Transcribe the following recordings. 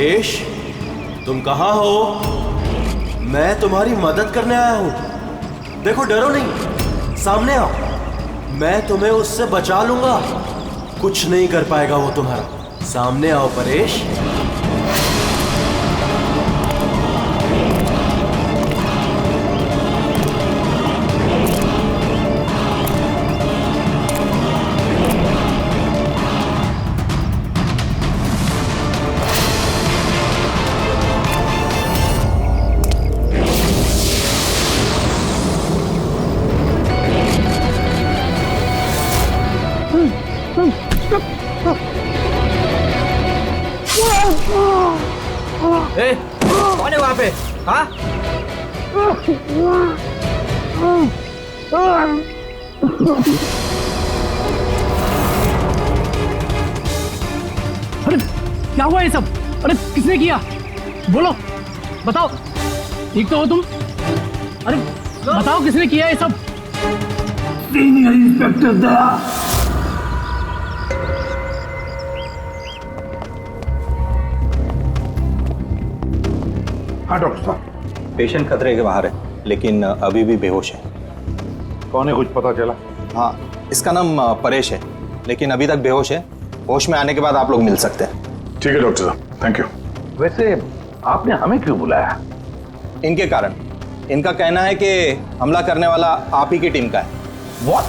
परेश, तुम कहाँ हो? मैं तुम्हारी मदद करने आया हूँ। देखो, डरो नहीं, सामने आओ, मैं तुम्हें उससे बचा लूंगा। कुछ नहीं कर पाएगा वो तुम्हारा। सामने आओ परेश। ए, कौन है वहाँ पे? हाँ? अरे क्या हुआ ये सब? अरे किसने किया? बोलो, बताओ। ठीक तो हो तुम? अरे बताओ किसने किया ये सब? सीनियर इंस्पेक्टर दया। हाँ डॉक्टर साहब। पेशेंट खतरे के बाहर है, लेकिन अभी भी बेहोश है। कौन है, कुछ पता चला? हाँ, इसका नाम परेश है, लेकिन अभी तक बेहोश है। होश में आने के बाद आप लोग मिल सकते हैं। ठीक है डॉक्टर साहब, थैंक यू। वैसे आपने हमें क्यों बुलाया? इनके कारण। इनका कहना है कि हमला करने वाला आप ही की टीम का है। What?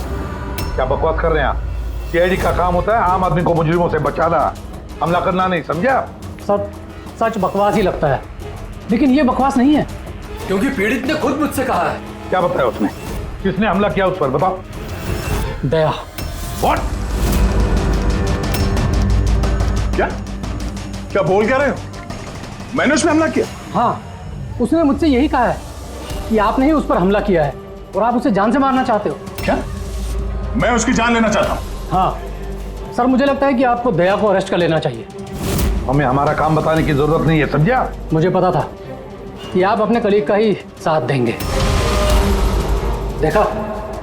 क्या बकवास कर रहे हैं आप? सीआईडी का काम होता है आम आदमी को मुजरिमों से बचाना, हमला करना नहीं, समझा? सब सच बकवास ही लगता है, लेकिन ये बकवास नहीं है। क्योंकि पीड़ित ने खुद मुझसे कहा है। क्या बताया उसने? किसने हमला किया उस पर, बताओ। दया। What? क्या बोल क्या रहे हो? मैंने उसमें हमला किया? हाँ, उसने मुझसे यही कहा है कि आपने ही उस पर हमला किया है और आप उसे जान से मारना चाहते हो। क्या? मैं उसकी जान लेना चाहता हूँ? हाँ सर, मुझे लगता है कि आपको दया को अरेस्ट कर लेना चाहिए। हमें हमारा काम बताने की जरूरत नहीं है, समझा? मुझे पता था कि आप अपने कलीग का ही साथ देंगे। देखा,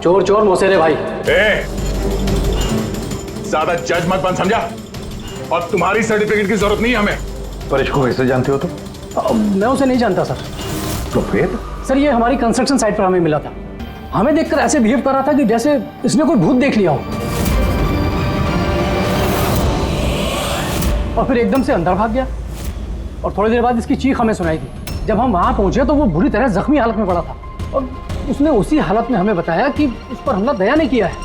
चोर चोर मौसेरे भाई। ज्यादा जज मत बन, समझा? और तुम्हारी सर्टिफिकेट की जरूरत नहीं है हमें। परेश को कैसे जानते हो तुम? मैं उसे नहीं जानता सर। तो फिर? सर, ये हमारी कंस्ट्रक्शन साइट पर हमें मिला था। हमें देखकर ऐसे बिहेव कर रहा था कि जैसे इसने कोई भूत देख लिया हो, और फिर एकदम से अंदर भाग गया। और थोड़ी देर बाद इसकी चीख हमें सुनाई दी। जब हम वहां पहुंचे तो वो बुरी तरह जख्मी हालत में पड़ा था, और उसने उसी हालत में हमें बताया कि उस पर हमला दया ने किया है।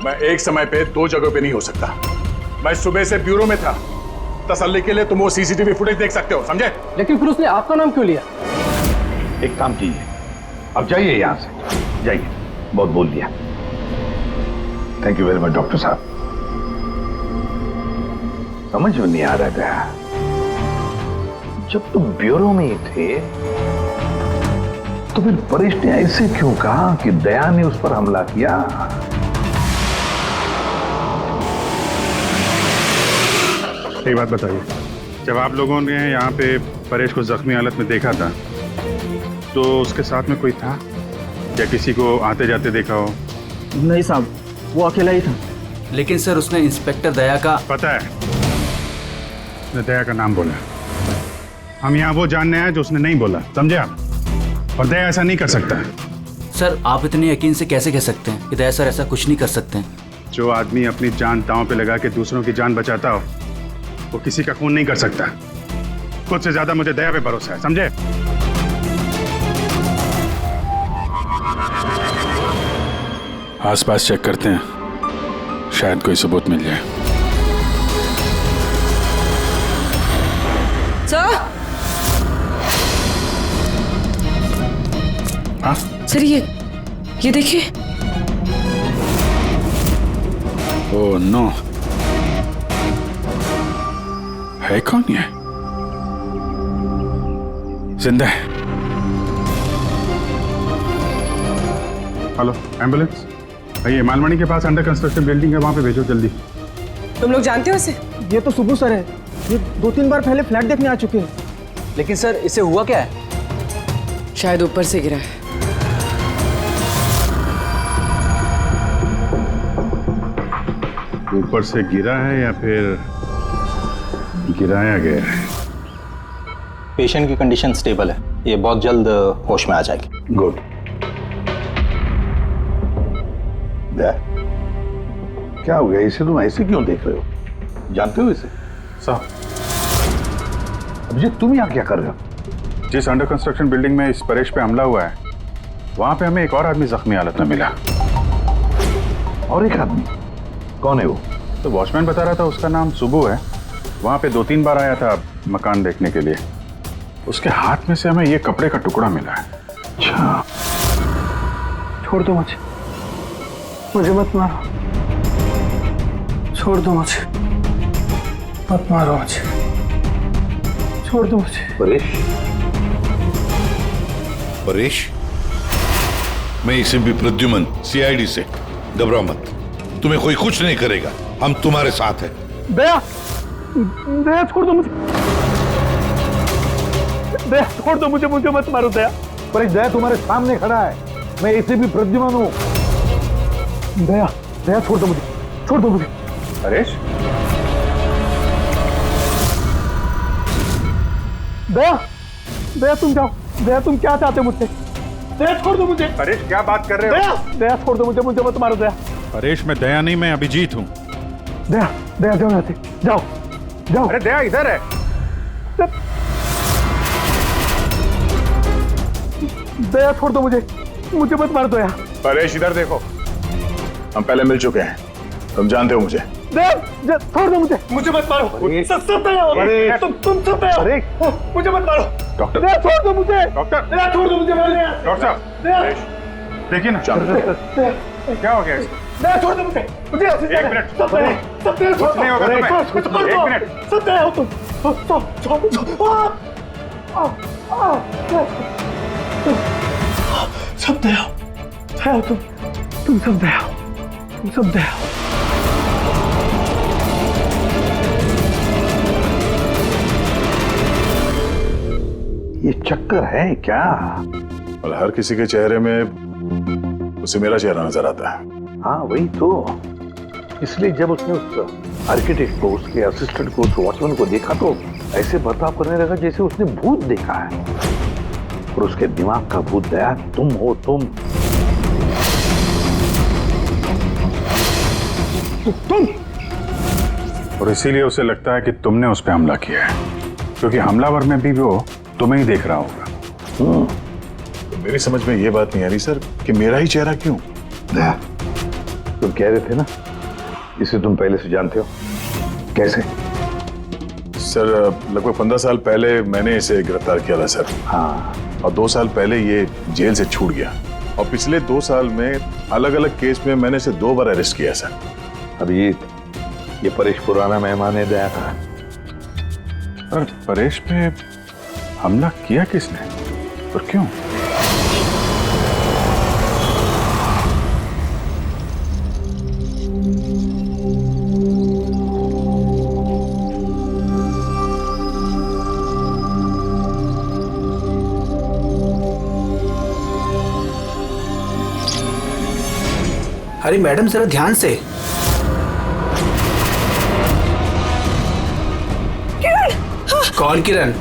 मैं एक समय पे दो जगहों पे नहीं हो सकता। मैं सुबह से ब्यूरो में था। तसल्ली के लिए तुम वो सीसीटीवी फुटेज देख सकते हो, समझे? लेकिन फिर उसने आपका नाम क्यों लिया? एक काम कीजिए, अब जाइए यहाँ से, जाइए। बहुत बोल दिया। Thank you very much doctor साहब। समझ में नहीं आ रहा था, जब तुम ब्यूरो में ही थे तो फिर परेश ने ऐसे क्यों कहा कि दया ने उस पर हमला किया? एक बात बताइए, जब आप लोगों ने यहाँ पे परेश को जख्मी हालत में देखा था तो उसके साथ में कोई था या किसी को आते जाते देखा हो? नहीं साहब, वो अकेला ही था। लेकिन सर, उसने इंस्पेक्टर दया का। पता है, उसने दया का नाम बोला। हम यहाँ वो जानने आए जो उसने नहीं बोला, समझे आप? और दया ऐसा नहीं कर सकता। सर, आप इतने यकीन से कैसे कह सकते हैं कि दया सर ऐसा कुछ नहीं कर सकते हैं? जो आदमी अपनी जान दांव पे लगा के दूसरों की जान बचाता हो, वो किसी का खून नहीं कर सकता। खुद से ज्यादा मुझे दया पे भरोसा है, समझे? आसपास चेक करते हैं, शायद कोई सबूत मिल जाए। सर, हाँ? सर ये देखिए। ओह नो, है कौन ये? जिंदा है? हेलो, एम्बुलेंस भैया, मालमणी के पास अंडर कंस्ट्रक्शन बिल्डिंग है, वहां पे भेजो जल्दी। तुम लोग जानते हो इसे? ये तो सुबह सर है, ये 2-3 बार पहले फ्लैट देखने आ चुके हैं। लेकिन सर, इसे हुआ क्या है? शायद ऊपर से गिरा है। ऊपर से गिरा है या फिर गिराया गया है? पेशेंट की कंडीशन स्टेबल है, ये बहुत जल्द होश में आ जाएगी। गुड। क्या हो गया, इसे तुम ऐसे क्यों देख रहे हो? जानते हो इसे? साहब, अभिजीत तुम यहाँ क्या कर रहे हो? जिस अंडर कंस्ट्रक्शन बिल्डिंग में इस परेश पे हमला हुआ है, वहां पे हमें एक और आदमी जख्मी हालत में मिला। और एक आदमी? कौन है वो? तो वॉचमैन बता रहा था उसका नाम सुबू है। वहां पे 2-3 बार आया था मकान देखने के लिए। उसके हाथ में से हमें ये कपड़े का टुकड़ा मिला है। अच्छा, छोड़ दो मुझे मत मारो, छोड़ दो मुझे, मत मारो मुझे, छोड़ दो मुझे। परेश, मैं इसे भी प्रद्युमन CID से, घबराओ मत, तुम्हें कोई कुछ नहीं करेगा, हम तुम्हारे साथ हैं। दया, दया छोड़ दो मुझे, दया छोड़ दो मुझे मत मारो दया। परेश, दया तुम्हारे सामने खड़ा है, मैं इसे भी प्रद्युमन हूँ। दया छोड़ दो मुझे। परेश, दया तुम जाओ, दया तुम क्या चाहते हो मुझसे? दया छोड़ दो मुझे। परेश क्या बात कर रहे हो? दया छोड़ दो मुझे मत मारो दया। परेश, मैं दया नहीं, मैं अभिजीत हूँ। दया जाओ यहाँ से, जाओ। अरे दया इधर है। दया छोड़ दो मुझे मत मारो दया। परेश इधर देखो, हम पहले मिल चुके हैं, तुम जानते हो मुझे। दया छोड़ दो मुझे मत मारो। सब दया हो, तुम सब दया हो, मुझे मत मारो। डॉक्टर, दया छोड़ दो मुझे। डॉक्टर, दया छोड़ दो मुझे। डॉक्टर साहब, परेश, देखिए ना क्या हो गया इसको? दया छोड़ दो मुझे। एक मिनट, सब दया कुछ नहीं होगा तुम्हें। एक मिनट, सब दया हो तुम। सब दया हो तुम सब दया हो। ये चक्कर है क्या? और हर किसी के चेहरे में उसे मेरा चेहरा नजर आता है। हाँ वही तो, इसलिए जब उसने उस आर्किटेक्ट को, उसके असिस्टेंट को, उस वॉचमैन को देखा तो ऐसे बर्ताव करने लगा जैसे उसने भूत देखा है। और उसके दिमाग का भूत दया तुम हो। तुम और इसीलिए उसे लगता है कि तुमने उस पर हमला किया है, क्योंकि हमलावर में भी वो तुम्हें ही देख रहा होगा। तो मेरी समझ में ये बात नहीं आ रही सर कि मेरा ही चेहरा क्यों? दया, तुम कह रहे थे ना इसे तुम पहले से जानते हो। कैसे? सर लगभग 15 साल पहले मैंने इसे गिरफ्तार किया था सर। हाँ, और 2 साल पहले ये जेल से छूट गया, और पिछले 2 साल में अलग अलग केस में मैंने इसे 2 बार अरेस्ट किया सर। अभिजीत, ये परेश पुराना मेहमान है दया का। पर परेश पे हमला किया किसने और क्यों? अरे मैडम जरा ध्यान से। कौन किरण?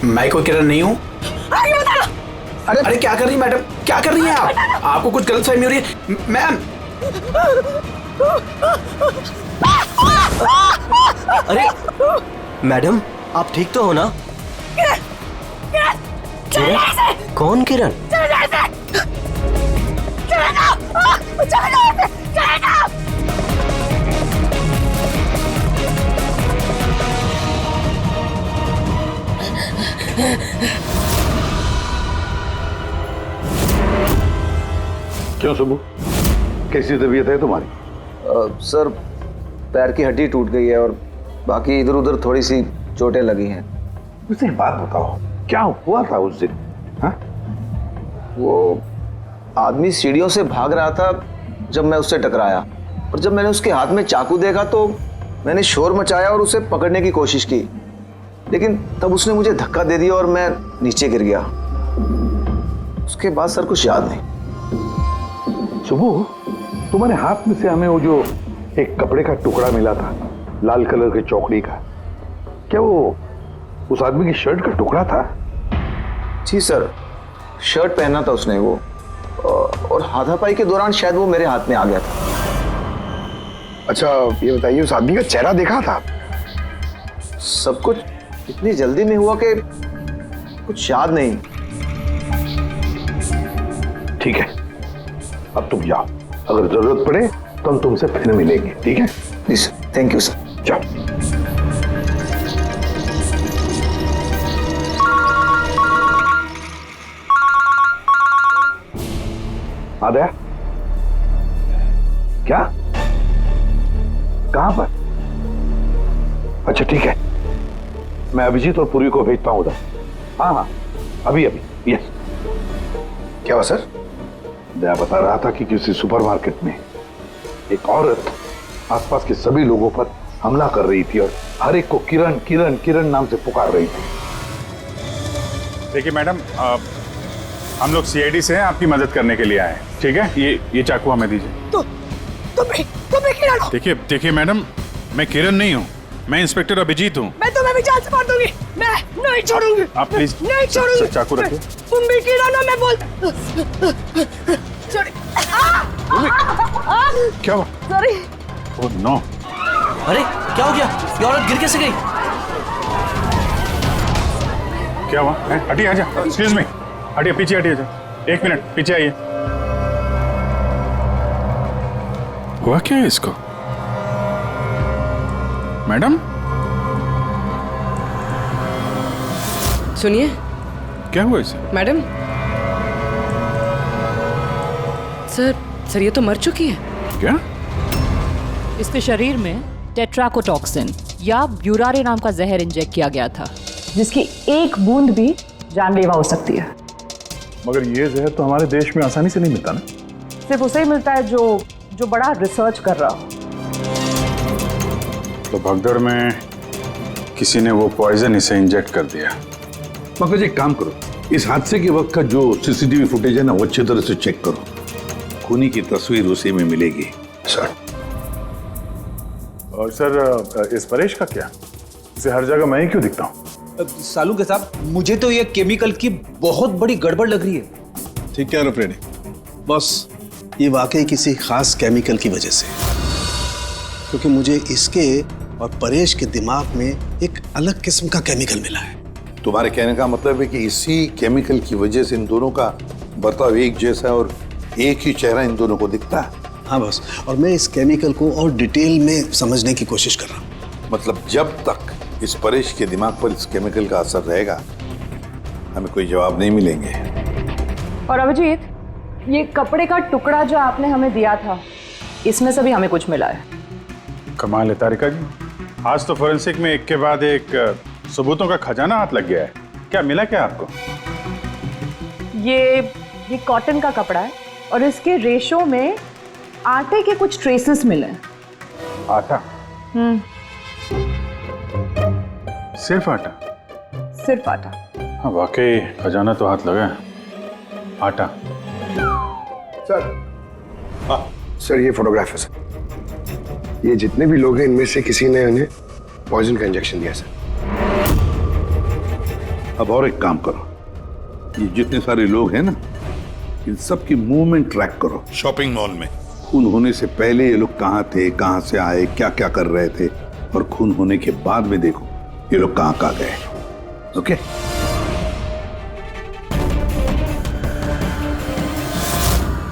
मैं कोई किरण नहीं हूँ। अरे क्या कर रही है मैडम, क्या कर रही हैं आप? आपको कुछ गलतफहमी हो रही है मैम। अरे मैडम, आप ठीक तो हो ना? किरण? कौन किरण? क्यों सुबू, कैसी तबीयत है तुम्हारी? सर पैर की हड्डी टूट गई है और बाकी इधर उधर थोड़ी सी चोटें लगी हैं। मुझे एक बात बताओ, क्या हुआ था उस दिन? हाँ? वो आदमी सीढ़ियों से भाग रहा था जब मैं उससे टकराया, और जब मैंने उसके हाथ में चाकू देखा तो मैंने शोर मचाया और उसे पकड़ने की कोशिश की, लेकिन तब उसने मुझे धक्का दे दिया और मैं नीचे गिर गया। उसके बाद सर कुछ याद नहीं। सुबू, तुम्हारे हाथ में से हमें वो जो एक कपड़े का टुकड़ा मिला था लाल कलर की चौकड़ी का, क्या वो उस आदमी की शर्ट का टुकड़ा था? जी सर, शर्ट पहना था उसने वो, और हाथापाई के दौरान शायद वो मेरे हाथ में आ गया था। अच्छा ये बताइए, उस आदमी का चेहरा देखा था? सब कुछ इतनी जल्दी में हुआ कि कुछ याद नहीं। ठीक है, अब तुम जाओ, अगर जरूरत पड़े तो हम तुमसे फिर मिलेंगे, ठीक है? Please sir, thank you sir. जाओ। आ गया? क्या? कहां पर? अच्छा ठीक है, मैं अभिजीत और पूर्वी को भेजता हूं उधर। हाँ हाँ, अभी अभी। यस। क्या हुआ सर? मैं बता रहा था कि किसी सुपरमार्केट में एक औरत आसपास के सभी लोगों पर हमला कर रही थी और हर एक को किरण किरण किरण नाम से पुकार रही थी। देखिए मैडम, हम लोग सीआईडी से हैं, आपकी मदद करने के लिए आए हैं, ठीक है? ये चाकू हमें दीजिए। तुम्हें किरण हो? देखिए मैडम, मैं किरण नहीं हूँ, मैं इंस्पेक्टर अभिजीत हूँ। मैं तुम्हें भी जान से मार दूंगी। मैं नहीं छोड़ूंगी। आप प्लीज नहीं छोड़ूंगी। चाकू रखिए। तुम भी किरण हो, मैं बोल। सॉरी। क्या हुआ? सॉरी। Oh no. अरे क्या हो गया? ये औरत गिर कैसे गई? क्या हुआ? हटिए, आजा। एक्सक्यूज मी, हटिए, पीछे हटिए। एक मिनट पीछे आइए। हुआ क्या है इसको? मैडम सुनिए। क्या हुआ इसे? मैडम, सर ये तो मर चुकी है। क्या? इसके शरीर में टेट्राकोटॉक्सिन या ब्यूरारे नाम का जहर इंजेक्ट किया गया था, जिसकी एक बूंद भी जानलेवा हो सकती है। मगर ये जहर तो हमारे देश में आसानी से नहीं मिलता ना? सिर्फ उसे ही मिलता है जो बड़ा रिसर्च कर रहा हो। तो भगदड़ में किसी ने वो पॉइजन इसे इंजेक्ट कर दिया। मगर एक काम करो, इस हादसे के वक्त का जो सीसीटीवी फुटेज है ना, वो अच्छी तरह से चेक करो। खूनी की तस्वीर उसी में मिलेगी। सर। और सर, इस परेश का क्या? इसे हर जगह मैं ही क्यों दिखता हूँ? सालू के साहब, मुझे तो ये केमिकल की बहुत बड़ी गड़बड़ लग रही है। ठीक है फ्रेडी, बस ये वाकई किसी खास केमिकल की वजह से, क्योंकि मुझे इसके और परेश के दिमाग में एक अलग किस्म का केमिकल मिला है। तुम्हारे कहने का मतलब है कि इसी केमिकल की वजह से इन दोनों का बर्ताव एक जैसा और एक ही चेहरा इन दोनों को दिखता है। हाँ बस, और मैं इस केमिकल को और डिटेल में समझने की कोशिश कर रहा हूँ। मतलब जब तक इस परेश के दिमाग पर इस केमिकल का असर रहेगा, हमें कोई जवाब नहीं मिलेंगे। और अभिजीत, ये कपड़े का टुकड़ा जो आपने हमें दिया था, इसमें से भी हमें कुछ मिला है। कमाल है तारिका जी, आज तो फोरेंसिक में एक के बाद एक सबूतों का खजाना हाथ लग गया है। क्या मिला क्या आपको? ये कॉटन का कपड़ा है और इसके रेशों में आटे के कुछ ट्रेसेस मिले हैं। आटा? सिर्फ आटा? सिर्फ आटा। हाँ वाकई खजाना तो हाथ लगा है। आटा। सर ये फोटोग्राफ है सर। ये जितने भी लोग हैं, इनमें से किसी ने उन्हें पॉइजन का इंजेक्शन दिया सर। अब और एक काम करो, ये जितने सारे लोग हैं ना, इन सब की मूवमेंट ट्रैक करो। शॉपिंग मॉल में खून होने से पहले ये लोग कहाँ थे, कहाँ से आए, क्या क्या कर रहे थे, और खून होने के बाद में देखो ये लोग कहाँ कहाँ गए। ओके?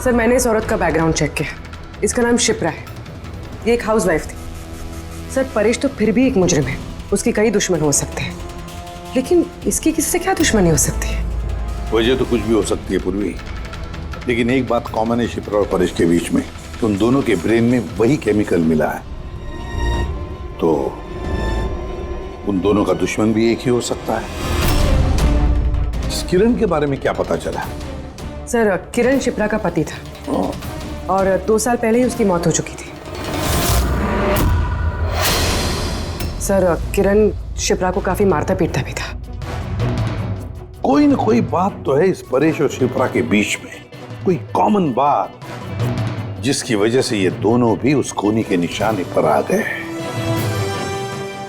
सर मैंने इस औरत का बैकग्राउंड चेक किया। इसका नाम शिप्रा है, ये एक हाउसवाइफ थी। सर परेश तो फिर भी एक मुजरिम है, उसके कई दुश्मन हो सकते हैं, लेकिन इसकी किससे क्या दुश्मनी हो सकती है? वजह तो कुछ भी हो सकती है पूर्वी, लेकिन एक बात कॉमन है शिप्रा और परेश के बीच में, उन दोनों के ब्रेन में वही केमिकल मिला है। तो उन दोनों का दुश्मन भी एक ही हो सकता है। इस किरण के बारे में क्या पता चला? सर किरण शिप्रा का पति था और 2 साल पहले ही उसकी मौत हो चुकी थी। सर किरण शिप्रा को काफी मारता पीटता भी था। कोई ना कोई बात तो है इस परेश और शिप्रा के बीच में, कोई कॉमन बात, जिसकी वजह से ये दोनों भी उस खूनी के निशाने पर आ गए।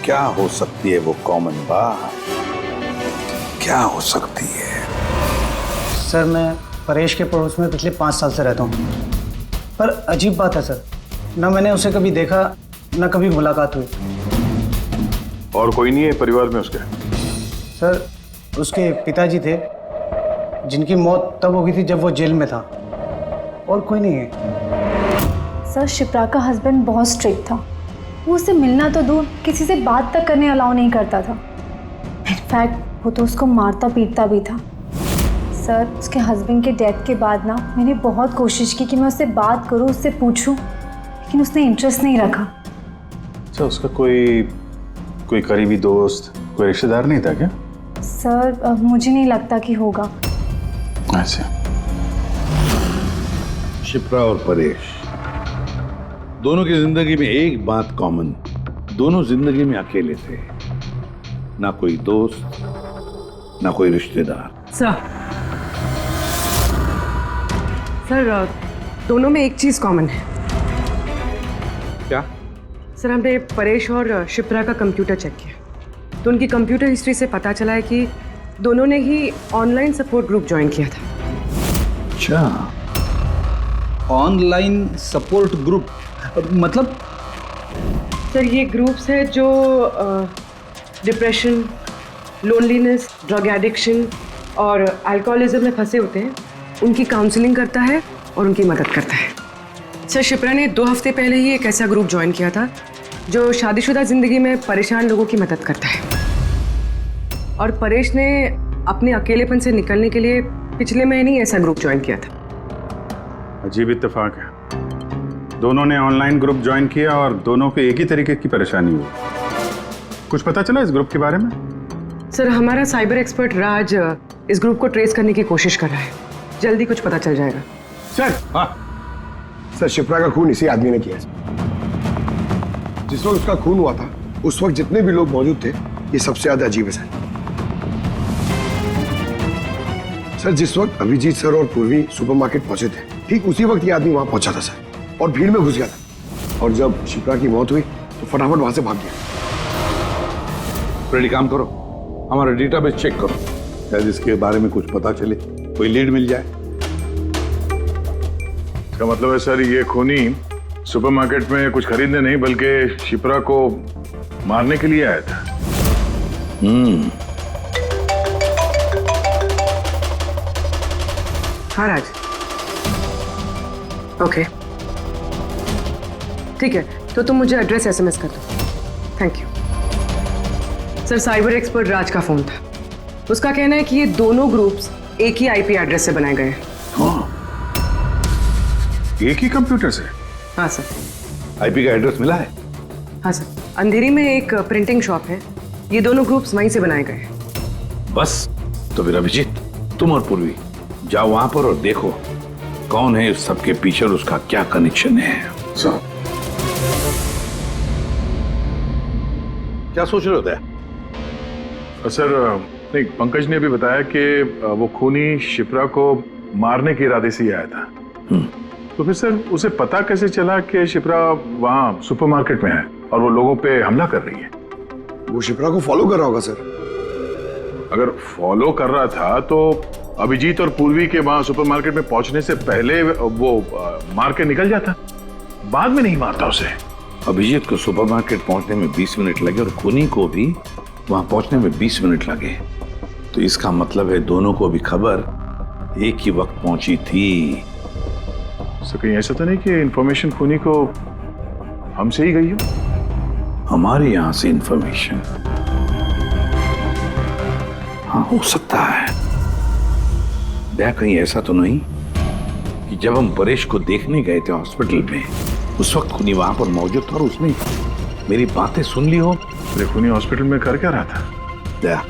क्या हो सकती है वो कॉमन बात? क्या हो सकती है? सर मैं परेश के पड़ोस में पिछले 5 साल से रहता हूँ, पर अजीब बात है सर, ना मैंने उसे कभी देखा ना कभी मुलाकात हुई। और कोई नहीं है परिवार में उसके? सर उसके पिताजी थे जिनकी मौत तब हो गई थी जब वो जेल में था, और कोई नहीं है। सर शिप्रा का हस्बैंड बहुत स्ट्रिक्ट था, वो उससे मिलना तो दूर किसी से बात तक करने अलाउ नहीं करता था। इनफैक्ट वो तो उसको मारता पीटता भी था। सर उसके हस्बैंड के डेथ के बाद ना मैंने बहुत कोशिश की कि मैं उससे बात करूं, उससे पूछूं, लेकिन उसने इंटरेस्ट नहीं रखा। अच्छा, उसका कोई करीबी दोस्त, कोई रिश्तेदार नहीं था क्या? सर मुझे नहीं लगता कि होगा। अच्छा। शिप्रा और परेश दोनों की जिंदगी में एक बात कॉमन, दोनों जिंदगी में अकेले थे, ना कोई दोस्त ना कोई रिश्तेदार। सर दोनों में एक चीज कॉमन है। क्या? सर हमने परेश और शिप्रा का कंप्यूटर चेक किया तो उनकी कंप्यूटर हिस्ट्री से पता चला है कि दोनों ने ही ऑनलाइन सपोर्ट ग्रुप ज्वाइन किया था। अच्छा, ऑनलाइन सपोर्ट ग्रुप मतलब? सर ये ग्रुप्स है जो डिप्रेशन, लोनलीनेस, ड्रग एडिक्शन और अल्कोहलिज्म में फंसे होते हैं, उनकी काउंसलिंग करता है और उनकी मदद करता है। सर शिप्रा ने 2 हफ्ते पहले ही एक ऐसा ग्रुप ज्वाइन किया था जो शादीशुदा जिंदगी में परेशान लोगों की मदद करता है, और परेश ने अपने अकेलेपन से निकलने के लिए पिछले महीने ही ऐसा ग्रुप ज्वाइन किया था। अजीब इत्तेफाक है, दोनों ने ऑनलाइन ग्रुप ज्वाइन किया और दोनों को एक ही तरीके की परेशानी हुई। कुछ पता चला इस ग्रुप के बारे में? सर हमारा साइबर एक्सपर्ट राज इस ग्रुप को ट्रेस करने की कोशिश कर रहा है, जल्दी कुछ पता चल जाएगा। सर शिप्रा का खून इसी आदमी ने किया। जिस वक्त उसका खून हुआ था उस वक्त जितने भी लोग मौजूद थे, ये सबसे ज्यादा अजीब है सर। जिस वक्त अभिजीत सर और पूर्वी सुपरमार्केट पहुंचे थे, ठीक उसी वक्त ये आदमी वहां पहुंचा था सर, और भीड़ में घुस गया था, और जब शिप्रा की मौत हुई तो फटाफट वहां से भाग गया। रेडी, काम करो, हमारा डेटाबेस चेक करो, शायद इसके बारे में कुछ पता चले, कोई लीड मिल जाए। इसका मतलब है सर ये खूनी सुपरमार्केट में कुछ खरीदने नहीं बल्कि शिप्रा को मारने के लिए आया था। हाँ राज, ओके ठीक है, तो तुम मुझे एड्रेस SMS कर दो। Thank you. Sir cyber expert Raj का फोन था, उसका कहना है कि ये दोनों ग्रुप्स एक ही IP एड्रेस से बनाए गए हैं। एक ही कंप्यूटर से? हाँ सर। IP का एड्रेस मिला है? हाँ सर, अंधेरी में एक प्रिंटिंग शॉप है, ये दोनों ग्रुप्स वहीं से बनाए गए हैं। बस, तो फिर अभिजीत तुम और पूर्वी जाओ वहां पर और देखो कौन है इस सबके पीछे और उसका क्या कनेक्शन है। सर क्या सोच रहे होते? सर नहीं, पंकज ने भी बताया कि वो खूनी शिप्रा को मारने के इरादे से ही आया था। तो फिर सर उसे पता कैसे चला कि शिप्रा वहाँ सुपरमार्केट में है और वो लोगों पे हमला कर रही है? वो शिप्रा को फॉलो कर रहा होगा सर। अगर फॉलो कर रहा था तो अभिजीत और पूर्वी के वहाँ सुपरमार्केट में पहुंचने से पहले वो मार के निकल जाता, बाद में नहीं मारता उसे। अभिजीत को सुपरमार्केट पहुंचने में 20 मिनट लगे और खूनी को भी वहां पहुंचने में 20 मिनट लगे, तो इसका मतलब है दोनों को भी खबर एक ही वक्त पहुंची थी। सर कहीं ऐसा तो नहीं कि इंफॉर्मेशन खूनी को हमसे ही गई हो? हमारे यहां से इंफॉर्मेशन? हाँ हो सकता है। क्या कहीं ऐसा तो नहीं कि जब हम परेश को देखने गए थे हॉस्पिटल में, उस वक्त खूनी वहां पर मौजूद था और उसने मेरी बातें सुन ली हो? खूनी हॉस्पिटल में कर क्या रहा था? क्या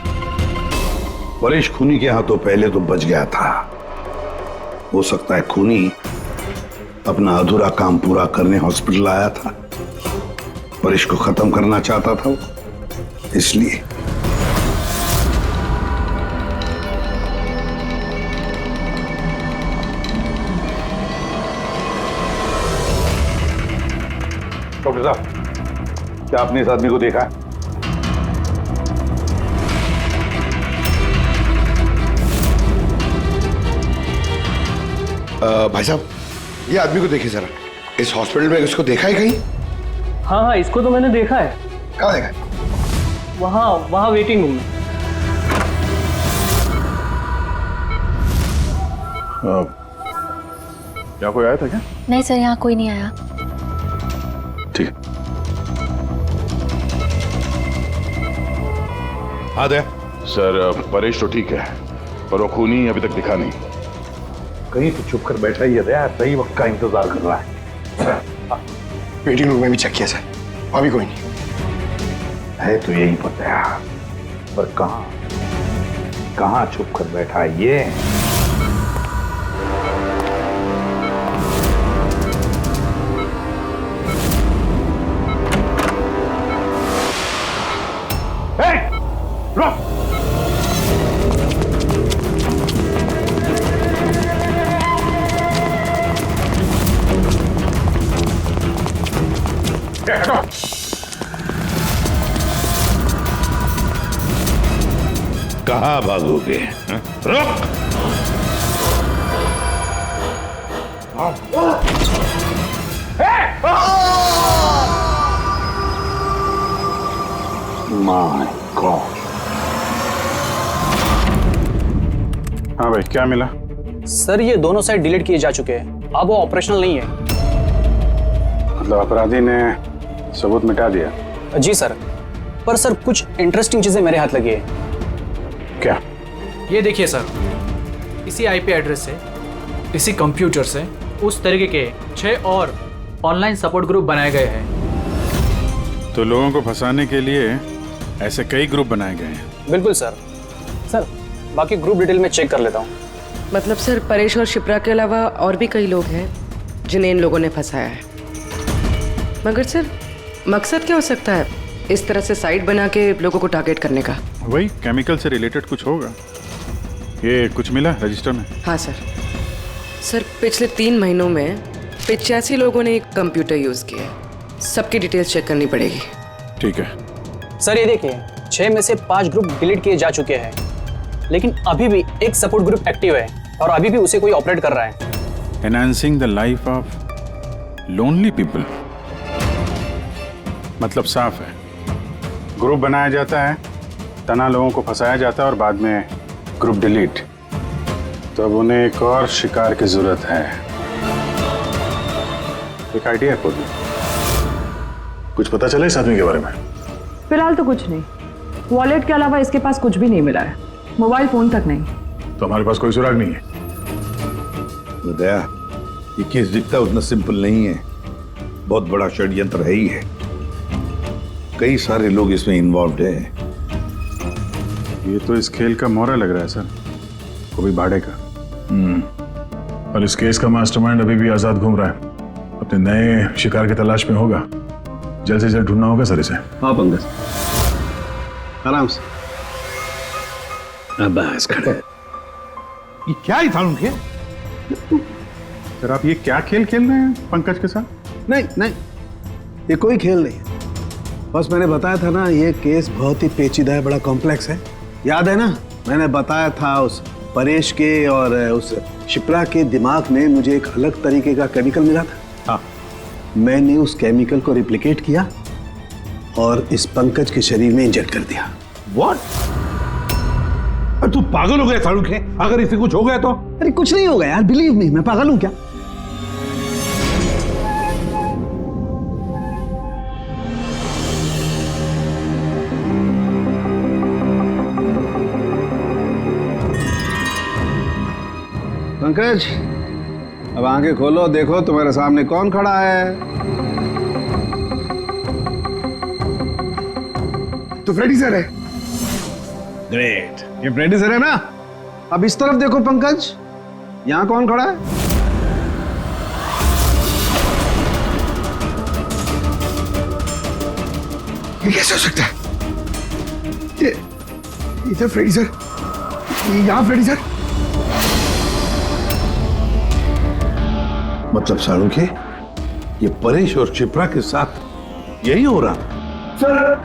परेश खूनी के हाथों पहले तो बच गया था, हो सकता है खूनी अपना अधूरा काम पूरा करने हॉस्पिटल आया था, परेश को खत्म करना चाहता था वो, इसलिए। डॉक्टर साहब, क्या आपने इस आदमी को देखा है? भाई साहब, ये आदमी को देखिए जरा, इस हॉस्पिटल में इसको देखा है कहीं? हाँ हाँ, इसको तो मैंने देखा है। कहाँ देखा है? वहाँ वेटिंग रूम में। यहाँ कोई आया था क्या? नहीं सर, यहाँ कोई नहीं आया। ठीक है। हाँ दया। सर परेश तो ठीक है, पर वो खूनी अभी तक दिखा नहीं। कहीं तो चुप कर बैठा ही है दया, सही वक्त का इंतजार कर रहा है। वेटिंग रूम में भी चेक किया सर, अभी कोई नहीं है। तो यही पता है, पर कहाँ छुप कर बैठा है ये? कहाँ भागोगे? रुक! My God. हाँ भाई, क्या मिला? सर ये दोनों साइड डिलीट किए जा चुके हैं, अब वो ऑपरेशनल नहीं है। मतलब अपराधी ने सबूत मिटा दिया? जी सर, पर सर कुछ इंटरेस्टिंग चीजें मेरे हाथ लगी है। क्या? ये देखिए सर, इसी आईपी एड्रेस से, इसी कंप्यूटर से उस तरीके के 6 और ऑनलाइन सपोर्ट ग्रुप बनाए गए हैं। तो लोगों को फंसाने के लिए ऐसे कई ग्रुप बनाए गए हैं? बिल्कुल सर। सर बाकी ग्रुप डिटेल में चेक कर लेता हूँ। मतलब सर परेश और शिप्रा के अलावा और भी कई लोग हैं जिन्हें इन लोगों ने फंसाया है। मगर सर मकसद क्या हो सकता है इस तरह से साइट बना के लोगों को टारगेट करने का? वही केमिकल से रिलेटेड कुछ होगा। ये कुछ मिला रजिस्टर में? हाँ सर। सर पिछले 3 महीनों में 85 लोगों ने एक कंप्यूटर यूज किया है। सबकी डिटेल्स चेक करनी पड़ेगी। ठीक है सर। ये देखिए 6 में से 5 ग्रुप डिलीट किए जा चुके हैं, लेकिन अभी भी एक सपोर्ट ग्रुप एक्टिव है और अभी भी उसे कोई ऑपरेट कर रहा है। Enhancing the life of lonely people, मतलब साफ है, ग्रुप बनाया जाता है, तना लोगों को फंसाया जाता है और बाद में ग्रुप डिलीट। तो अब उन्हें एक और शिकार की जरूरत है। एक आइडिया है पूरी। कुछ पता चला इस आदमी के बारे में? फिलहाल तो कुछ नहीं। वॉलेट के अलावा इसके पास कुछ भी नहीं मिला है, मोबाइल फोन तक नहीं। तो हमारे पास कोई सुराग नहीं है। दया, ये केस दिखता उतना सिंपल नहीं है, बहुत बड़ा षड्यंत्र है ही है। कई सारे लोग इसमें इन्वॉल्व हैं। ये तो इस खेल का मोहरा लग रहा है सर, कोई भाड़े का। और इस केस का मास्टरमाइंड अभी भी आजाद घूम रहा है, अपने नए शिकार की तलाश में होगा। जल्द से जल्द ढूंढना होगा सर इसे। हाँ पंकज, आराम से। बस खड़े। ये क्या ही था उनके? सर आप ये क्या खेल खेल रहे हैं पंकज के साथ? नहीं नहीं, ये कोई खेल नहीं है। बस मैंने बताया था ना, ये केस बहुत ही पेचीदा है, बड़ा कॉम्प्लेक्स है। याद है ना, मैंने बताया था उस परेश के और उस शिप्रा के दिमाग में मुझे एक अलग तरीके का केमिकल मिला था। हाँ, मैंने उस केमिकल को रिप्लिकेट किया और इस पंकज के शरीर में इंजेक्ट कर दिया। What? तू पागल हो गया सालुखे? अगर इसे कुछ हो गया तो? अरे कुछ नहीं होगा यार, बिलीव मी, मैं पागल हूं क्या? पंकज, अब आंखें खोलो, देखो तुम्हारे सामने कौन खड़ा है। तो फ्रेडी सर है। ग्रेट, ये फ्रेडी सर है ना। अब इस तरफ देखो पंकज, यहां कौन खड़ा है? ये कैसे हो सकता है? ये इधर फ्रेडी सर, यहां फ्रेडी सर। मतलब सालुखे, ये परेश और शिप्रा के साथ यही हो रहा? सर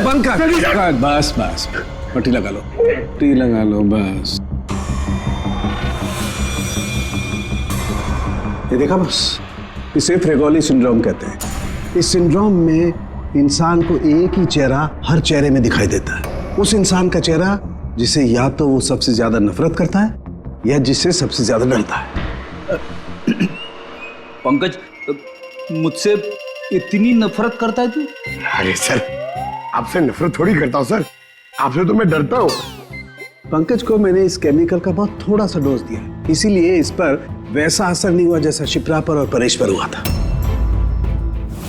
बंद कर। बस बस, पट्टी लगा लो, पट्टी लगा लो बस। ये देखा बस, इसे फ्रेगोली सिंड्रोम कहते हैं। इस सिंड्रोम में इंसान को एक ही चेहरा हर चेहरे में दिखाई देता है। उस इंसान का चेहरा जिसे या तो वो सबसे ज्यादा नफरत करता है या जिससे सबसे ज्यादा डरता है। पंकज, मुझसे इतनी नफरत करता है तू? अरे सर, आपसे नफरत थोड़ी करता हूँ सर, आपसे तो मैं डरता हूँ। पंकज को मैंने इस केमिकल का बहुत थोड़ा सा डोज दिया, इसीलिए इस पर वैसा असर नहीं हुआ जैसा शिप्रा पर और परेश पर हुआ था।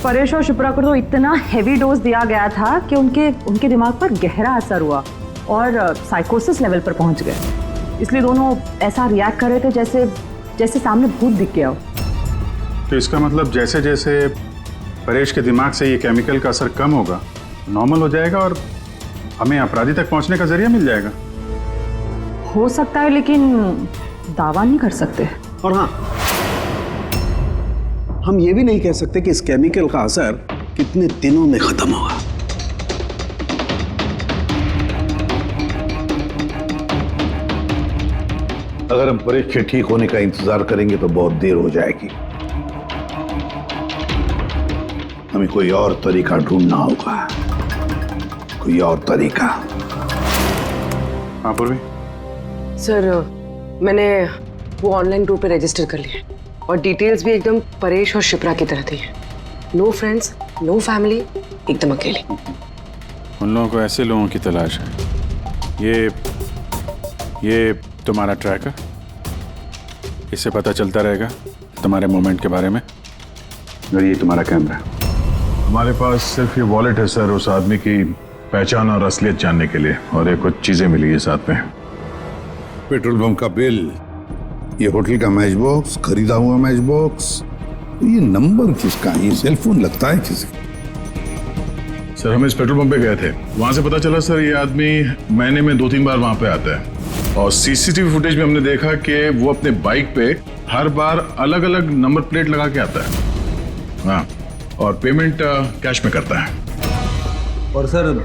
परेश और शिप्रा को तो इतना हेवी डोज दिया गया था कि उनके दिमाग पर गहरा असर हुआ और साइकोसिस लेवल पर पहुंच गए। इसलिए दोनों ऐसा रिएक्ट कर रहे थे जैसे सामने भूत दिख गया हो। तो इसका मतलब जैसे जैसे परेश के दिमाग से ये केमिकल का असर कम होगा, नॉर्मल हो जाएगा और हमें अपराधी तक पहुंचने का जरिया मिल जाएगा। हो सकता है, लेकिन दावा नहीं कर सकते। और हाँ, हम ये भी नहीं कह सकते कि इस केमिकल का असर कितने दिनों में खत्म होगा। अगर हम परेश के ठीक होने का इंतजार करेंगे तो बहुत देर हो जाएगी। हमें कोई और तरीका ढूंढना होगा, कोई और तरीका। हाँ पूर्वी। सर, मैंने वो ऑनलाइन ग्रुप पे रजिस्टर कर लिया और डिटेल्स भी एकदम परेश और शिप्रा की तरह थी। नो फ्रेंड्स, नो फैमिली, एकदम अकेले। उन लोगों को ऐसे लोगों की तलाश है। ये तुम्हारा ट्रैकर, इससे पता चलता रहेगा तुम्हारे मूवमेंट के बारे में। और ये तुम्हारा कैमरा। हमारे पास सिर्फ ये वॉलेट है सर, उस आदमी की पहचान और असलियत जानने के लिए, और ये कुछ चीजें मिली है साथ में। पेट्रोल पंप का बिल, ये होटल का मैच बॉक्स, खरीदा हुआ मैच बॉक्स, तो ये नंबर किसका? ये सेल फोन लगता है किसी? सर, हम इस पेट्रोल पंप पे गए थे, वहां से पता चला सर ये आदमी महीने में 2-3 बार वहां पे आता है। और सीसीटीवी फुटेज में हमने देखा कि वो अपने बाइक पे हर बार अलग अलग नंबर प्लेट लगा के आता है। हाँ, और पेमेंट कैश में करता है। और सर,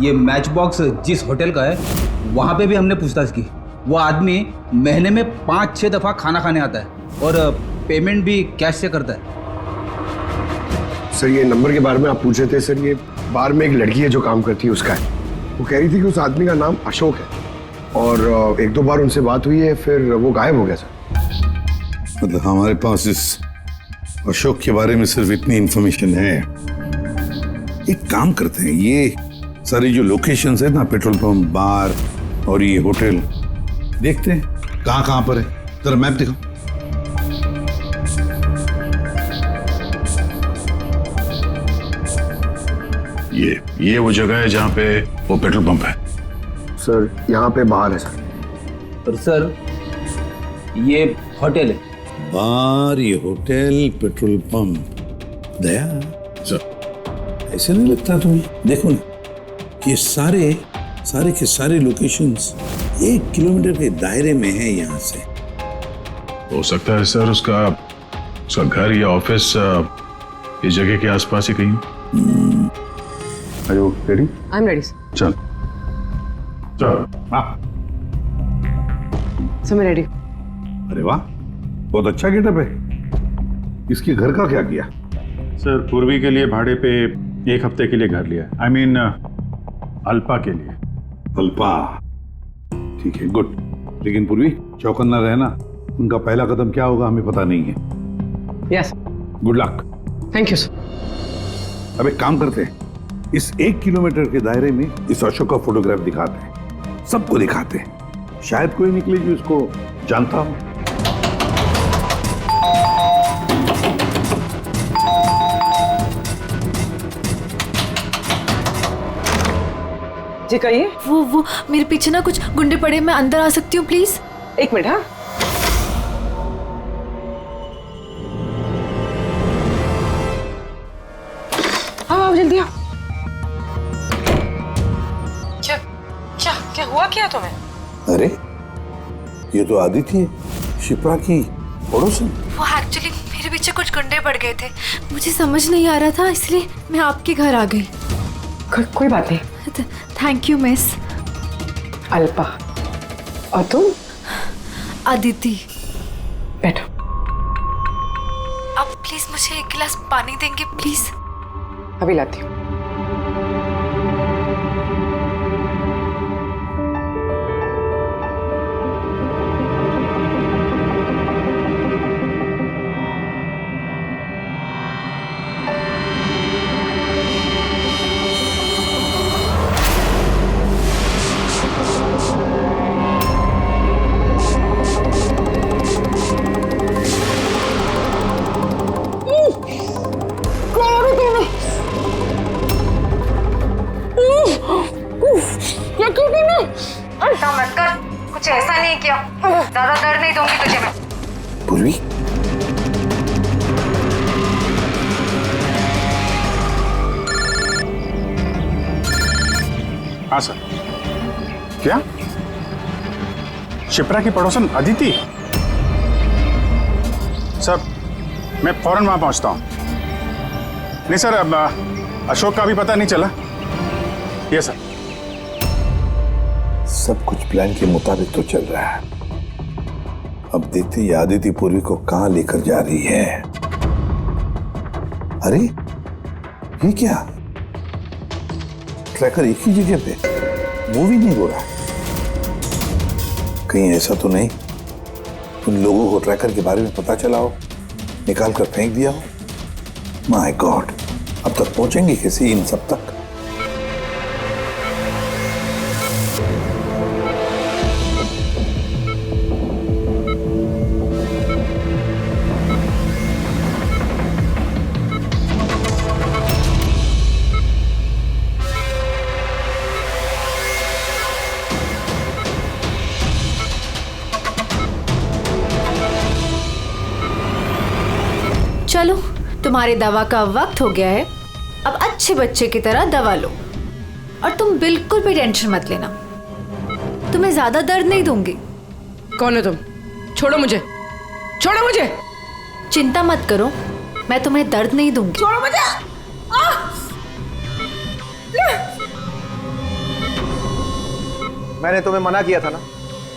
ये मैच बॉक्स जिस होटल का है वहाँ पे भी हमने पूछताछ की। वो आदमी महीने में 5-6 दफा खाना खाने आता है और पेमेंट भी कैश से करता है। सर, ये नंबर के बारे में आप पूछ रहे थे सर, ये बार में एक लड़की है जो काम करती है, उसका है। वो कह रही थी कि उस आदमी का नाम अशोक है और 1-2 बार उनसे बात हुई है, फिर वो गायब हो गया सर। मतलब हमारे पास इस अशोक के बारे में सिर्फ इतनी इंफॉर्मेशन है। एक काम करते हैं, ये सारी जो लोकेशंस है ना, पेट्रोल पंप, बार और ये होटल, देखते हैं कहाँ पर है। जरा मैप दिखाओ। ये वो जगह है जहाँ पे वो पेट्रोल पंप है। सर, यहाँ पे बाहर है सर। और सर, ये होटल है। बार, ये होटल, पेट्रोल पंप। दया सर, ऐसे नहीं लगता तुम्हें? देखो ना, ये सारे के सारे लोकेशंस 1 किलोमीटर के दायरे में है यहाँ से। हो सकता है सर उसका घर या ऑफिस इस जगह के आसपास ही कहीं। Are you ready? I'm ready. चल। हाँ। सर, मैं रेडी। अरे वाह, बहुत अच्छा गेटअप है। इसके घर का क्या किया? सर, पूर्वी के लिए भाड़े पे 1 हफ्ते के लिए घर लिया। I mean, अल्पा के लिए। अल्पा, ठीक है, गुड। लेकिन पूर्वी, चौकन्ना रहना, उनका पहला कदम क्या होगा हमें पता नहीं है। Yes. Good luck. Thank you sir. अब एक काम करते हैं, इस 1 किलोमीटर के दायरे में इस अशोक का फोटोग्राफ दिखाते हैं, सबको दिखाते हैं, शायद कोई निकले जो इसको जानता हो। जी कहिए। वो मेरे पीछे ना कुछ गुंडे पड़े, मैं अंदर आ सकती हूँ प्लीज? 1 मिनट। हाँ, हाँ, जल्दी आओ। क्या हुआ? क्या तुम्हें? अरे, ये तो आदित्य, शिप्रा की पड़ोसन। वो एक्चुअली मेरे पीछे कुछ गुंडे पड़ गए थे, मुझे समझ नहीं आ रहा था, इसलिए मैं आपके घर आ गई। कोई बात नहीं। Thank you miss. अल्पा, और तुम? अदिति। बैठो। आप प्लीज मुझे एक गिलास पानी देंगे प्लीज? अभी लाती हूँ। मत कर, कुछ ऐसा नहीं किया। ज्यादा दर्द नहीं दूंगी तुझे मैं। पूर्वी, हाँ सर। क्या शिप्रा की पड़ोसन अदिति? सर मैं फौरन वहां पहुंचता हूं। नहीं सर, अब अशोक का भी पता नहीं चला। ये सर। सब कुछ प्लान के मुताबिक तो चल रहा है। अब देखते ही आदिति पूर्वी को कहां लेकर जा रही है। अरे ये क्या, ट्रैकर एक ही जगह पे मूव ही नहीं हो रहा। कहीं ऐसा तो नहीं उन लोगों को ट्रैकर के बारे में पता चला हो, निकाल कर फेंक दिया हो। माय गॉड, अब तक पहुंचेंगे कैसे इन सब तक? चलो, तुम्हारी दवा का वक्त हो गया है। अब अच्छे बच्चे की तरह दवा लो और तुम बिल्कुल भी टेंशन मत लेना। तुम्हें ज्यादा दर्द नहीं दूंगी। कौन हो तुम? छोड़ो मुझे, छोड़ो मुझे। चिंता मत करो, मैं तुम्हें दर्द नहीं दूंगी। छोड़ो मुझे। मैंने तुम्हें मना किया था ना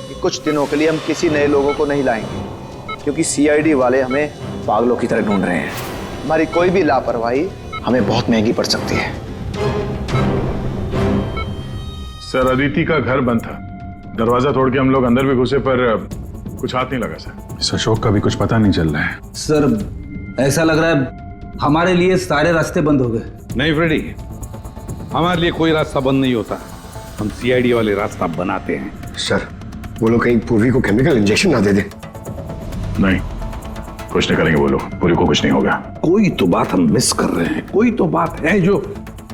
कि कुछ दिनों के लिए हम किसी नए लोगों को नहीं लाएंगे, क्योंकि सीआईडी वाले हमें पागलों की तरह ढूंढ रहे हैं। हमारी कोई भी लापरवाही हमें बहुत महंगी पड़ सकती है। सर अदिति का घर बंद था, दरवाजा तोड़ के हम लोग अंदर भी घुसे पर कुछ हाथ नहीं लगा सर। इस अशोक का भी कुछ पता नहीं चल रहा है। सर ऐसा लग रहा है हमारे लिए सारे रास्ते बंद हो गए। नहीं फ्रेडी, हमारे लिए कोई रास्ता बंद नहीं होता, हम सीआईडी वाले रास्ता बनाते हैं। सर वो लोग कहीं पूर्वी को केमिकल इंजेक्शन ना दे दे। नहीं, कुछ नहीं करेंगे वो लोग, पूरी को कुछ नहीं होगा। कोई तो बात हम मिस कर रहे हैं, कोई तो बात है जो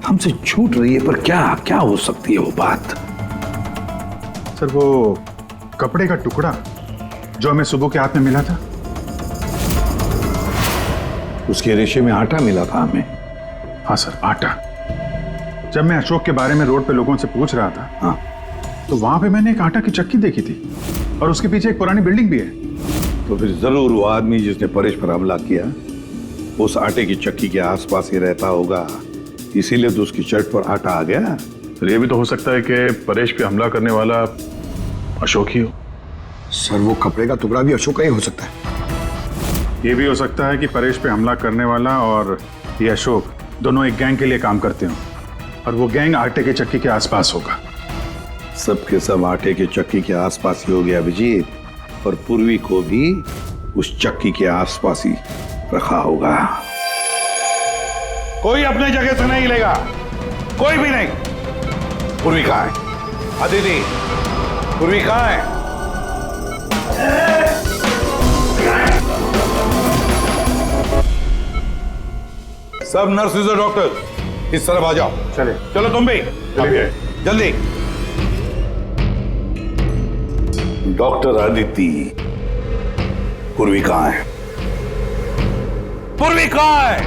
हमसे छूट रही है, पर क्या क्या हो सकती है वो बात? सर वो कपड़े का टुकड़ा जो हमें सुबह के हाथ में मिला था, उसके रेशे में आटा मिला था हमें। हाँ सर, आटा। जब मैं अशोक के बारे में रोड पे लोगों से पूछ रहा था, हाँ, तो वहां पे मैंने एक आटा की चक्की देखी थी और उसके पीछे एक पुरानी बिल्डिंग भी है। तो फिर जरूर वो आदमी जिसने परेश पर हमला किया उस आटे की चक्की के आसपास ही रहता होगा, इसीलिए तो उसकी शर्ट पर आटा आ गया। तो ये भी तो हो सकता है कि परेश पे हमला करने वाला अशोक ही हो। सर वो कपड़े का टुकड़ा भी अशोक का ही हो सकता है। ये भी हो सकता है कि परेश पे हमला करने वाला और ये अशोक दोनों एक गैंग के लिए काम करते हो और वो गैंग आटे के चक्की के आसपास होगा। सबके सब आटे के चक्की के आसपास ही हो गया अभिजीत, और पूर्वी को भी उस चक्की के आसपास ही रखा होगा। कोई अपने जगह से नहीं लेगा, कोई भी नहीं। पूर्वी कहाँ है? अदिति, पूर्वी कहाँ है? सब नर्सेज और डॉक्टर इस तरफ आ जाओ। चले, चलो तुम भी जल्दी। डॉक्टर अदिति, पूर्वी कहाँ है? पूर्वी कहाँ है?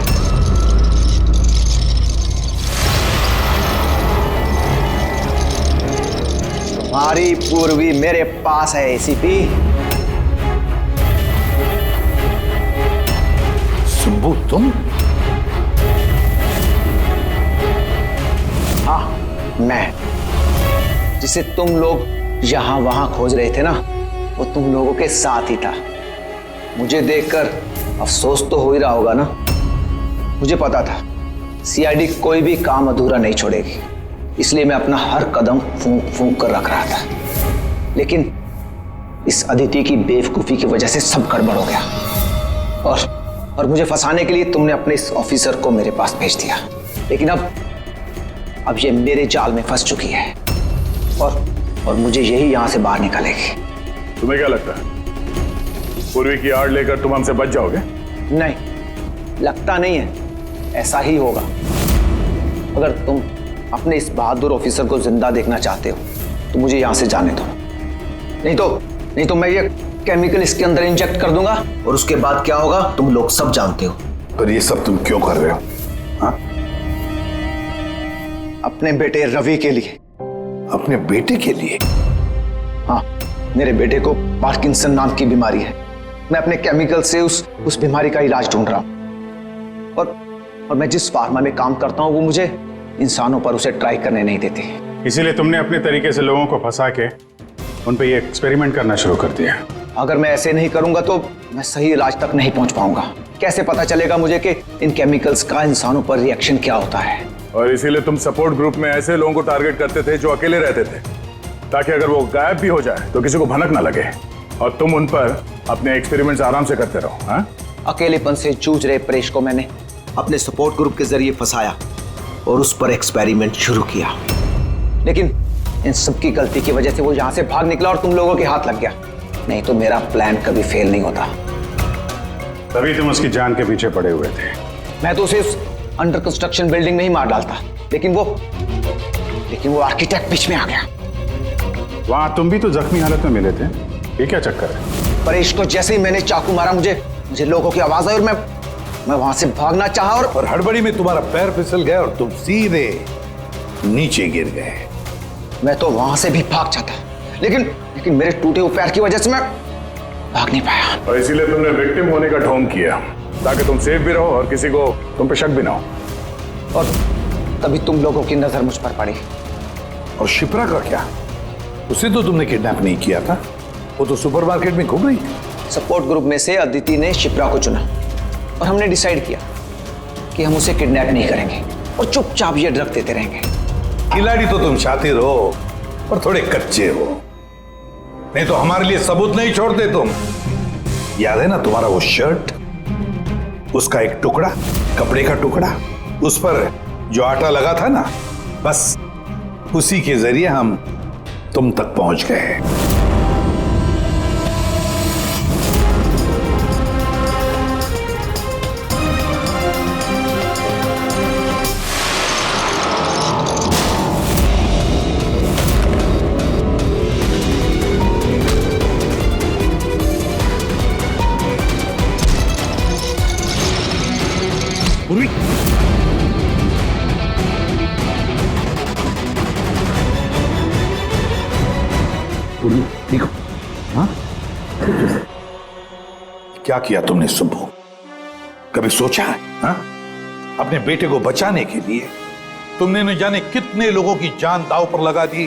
तुम्हारी पूर्वी मेरे पास है एसीपी। सुब्बू तुम? हाँ मैं, जिसे तुम लोग यहां वहां खोज रहे थे ना, वो तुम लोगों के साथ ही था। मुझे देखकर अफसोस तो हो ही रहा होगा ना। मुझे पता था सीआईडी कोई भी काम अधूरा नहीं छोड़ेगी, इसलिए मैं अपना हर कदम फूंक फूंक कर रख रहा था। लेकिन इस अदिति की बेवकूफी की वजह से सब गड़बड़ हो गया और मुझे फंसाने के लिए तुमने अपने इस ऑफिसर को मेरे पास भेज दिया। लेकिन अब ये मेरे जाल में फंस चुकी है और मुझे यही यहां से बाहर निकालेगी। तुम्हें क्या लगता है पूर्वी की आड़ लेकर तुम हमसे बच जाओगे? नहीं, लगता नहीं है, ऐसा ही होगा। अगर तुम अपने इस बहादुर ऑफिसर को जिंदा देखना चाहते हो तो मुझे यहां से जाने दो, नहीं तो मैं ये केमिकल इसके अंदर इंजेक्ट कर दूंगा और उसके बाद क्या होगा तुम लोग सब जानते हो। पर ये सब तुम क्यों कर रहे हो? हाँ? अपने बेटे रवि के लिए। अपने बेटे के लिए? हाँ, मेरे बेटे को पार्किंसन नाम की बीमारी है। मैं अपने केमिकल से उस बीमारी का इलाज ढूंढ रहा हूं और मैं जिस फार्मा में काम करता हूं वो मुझे इंसानों पर उसे ट्राई करने नहीं देती। इसीलिए तुमने अपने तरीके से लोगों को फंसा के उन पे ये एक्सपेरिमेंट करना शुरू कर दिया। अगर मैं ऐसे नहीं करूंगा तो मैं सही इलाज तक नहीं पहुंच पाऊंगा। कैसे पता चलेगा मुझे कि इन केमिकल्स का इंसानों पर रिएक्शन क्या होता है? और इसीलिए तुम सपोर्ट ग्रुप में ऐसे लोगों को टारगेट करते थे जो अकेले रहते थे, ताकि अगर वो गायब भी हो जाए तो किसी को भनक ना लगे और तुम उन पर अपने एक्सपेरिमेंट्स आराम से करते रहो। हाँ? अकेलेपन से जूझ रहे परेश को मैंने अपने सपोर्ट ग्रुप के जरिए फंसाया और उस पर एक्सपेरिमेंट शुरू किया। लेकिन इन सबकी गलती की वजह से वो यहां से भाग निकला और तुम लोगों के हाथ लग गया। नहीं तो मेरा प्लान कभी फेल नहीं होता। तभी तुम उसकी जान के पीछे पड़े हुए थे। मैं तो उसे अंडर कंस्ट्रक्शन बिल्डिंग में ही मार डालता, लेकिन वो आर्किटेक्ट बीच में आ गया। वहां तुम भी तो जख्मी हालत में मिले थे, ये क्या चक्कर है? परेश को जैसे ही मैंने चाकू मारा मुझे लोगों की आवाज आई और मैं वहां से भागना चाहा और हड़बड़ी में तुम्हारा पैर फिसल गया और तुम सीधे नीचे गिर गए। मैं तो वहां से भी भाग जाता, लेकिन मेरे टूटे हुए पैर की वजह से मैं भाग नहीं पाया। और इसीलिए तुमने विक्टिम होने का ढोंग किया ताकि तुम सेफ भी रहो और किसी को तुम पे शक भी ना हो। और तभी तुम लोगों की नजर मुझ पर पड़ी। और शिप्रा का क्या? उसे तो तुमने किडनैप नहीं किया था, वो तो सुपरमार्केट में घूम रही थी। सपोर्ट ग्रुप में से अदिति ने शिप्रा को चुना और हमने डिसाइड किया कि हम उसे किडनैप नहीं करेंगे और चुपचाप ये ड्रग देते रहेंगे। खिलाड़ी तो तुम शातिर हो और थोड़े कच्चे हो, नहीं तो हमारे लिए सबूत नहीं छोड़ते तुम। याद है ना तुम्हारा वो शर्ट, उसका एक टुकड़ा, कपड़े का टुकड़ा, उस पर जो आटा लगा था ना, बस उसी के जरिए हम तुम तक पहुंच गए। देखो, हाँ? क्या किया तुमने सुब्बू? कभी सोचा है? हाँ? अपने बेटे को बचाने के लिए तुमने न जाने कितने लोगों की जान दांव पर लगा दी,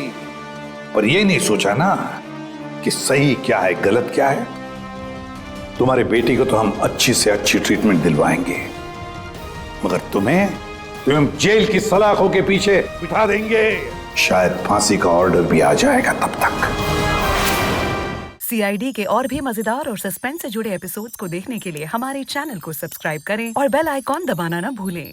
पर यह नहीं सोचा ना कि सही क्या है गलत क्या है। तुम्हारे बेटे को तो हम अच्छी से अच्छी ट्रीटमेंट दिलवाएंगे, मगर तुम्हें जेल की सलाखों के पीछे बिठा देंगे। शायद फांसी का ऑर्डर भी आ जाएगा तब तक। सीआईडी के और भी मजेदार और सस्पेंस से जुड़े एपिसोड्स को देखने के लिए हमारे चैनल को सब्सक्राइब करें और बेल आइकॉन दबाना ना भूलें।